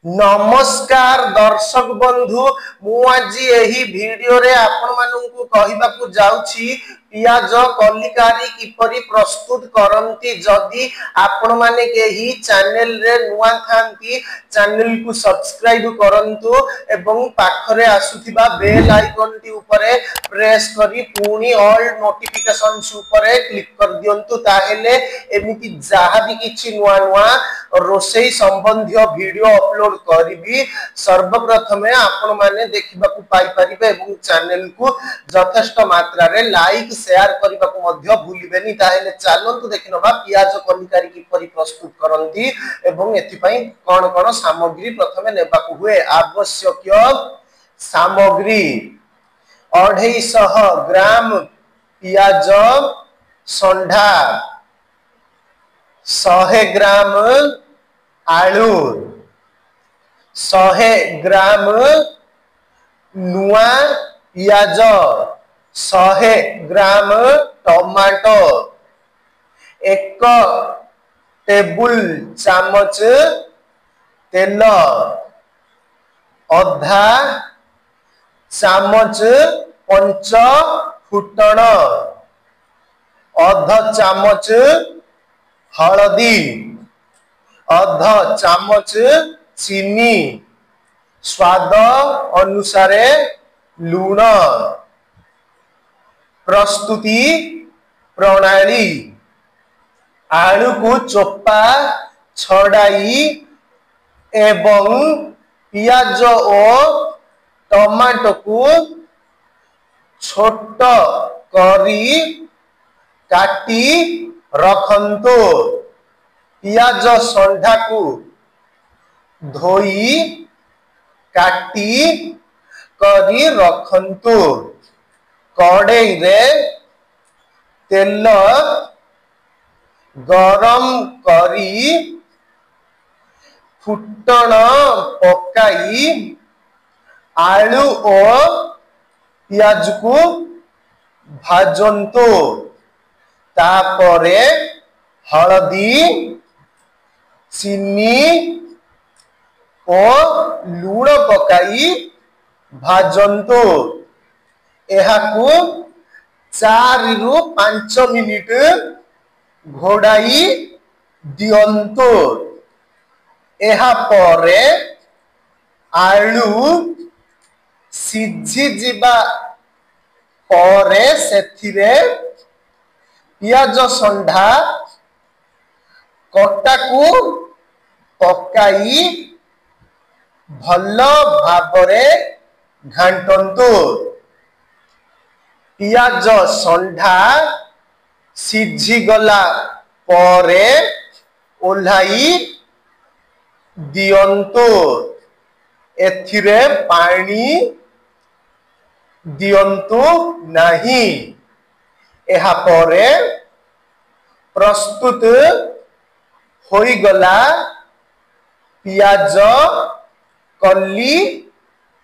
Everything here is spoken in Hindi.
नमस्कार दर्शक बंधु मु आज यही वीडियो रे आपण माननकु कहिबाकू जाउछि पियाज कलिकारी किपरि प्रस्तुत करंती। जदि आपण माने केही चैनल रे नुआ थांती चैनल को सब्सक्राइब करंतु एवं पाखरे आसुथिबा बेल आइकन टी ऊपरे प्रेस करी पुनी ऑल नोटिफिकेशंस ऊपरे क्लिक कर दियंतु। ताहेले एमिति जहा भी किछि नुआ नुआ रोसई संबंधी वीडियो अपलोड करिबी सर्वप्रथमे आपण माने देखिबाकू पाई परिबे एवं चैनल को यथेष्ट मात्रा रे लाइक शेयर करबाकू मध्य भूलिबेनी। ताहेले चलंतु देखिनबा पियाज कलिकारी किपरि प्रस्तुत करंती एवं एथि पई कोन कोन सामग्री प्रथमे नेबाकू हुए। आवश्यक सामग्री 250 ग्राम पियाज संढा, 100 ग्राम आलू, 100 ग्राम नुआ पियाज, 100 ग्राम टमाटो, 1 टेबुल चामच तेल, आधा चामच पंच फुटण, आधा चामच हळदी, आधा चामच चीनी, स्वाद अनुसार लूण। प्रस्तुति प्रणाली आलू को चोपा छड़ाई एवं पियाज और टमाटो को छोट करी काटी रखंतु। पियाज संढा को धोई काटी करी रखंतु। कड़ाई रे तेल गरम करी फुटण पकाई आलू और पियाज को भाजंतु। तापरे हळदी चीनी और लूण पकाई भाजंतु। एहाकू 4 रु 5 मिनिट घोड़ाई दियंतु। एहा परे आलू सिझी जिबा परे सेथिरे पियाज संढा कटा को पकाई भल भाबरे घांटंतु। पियाज संढा सिझी गला परे ओल्हाई दियंतु। एथिरे पानी दियंतु नहीं। एहा परे प्रस्तुत होई गला पियाज कलिकारी।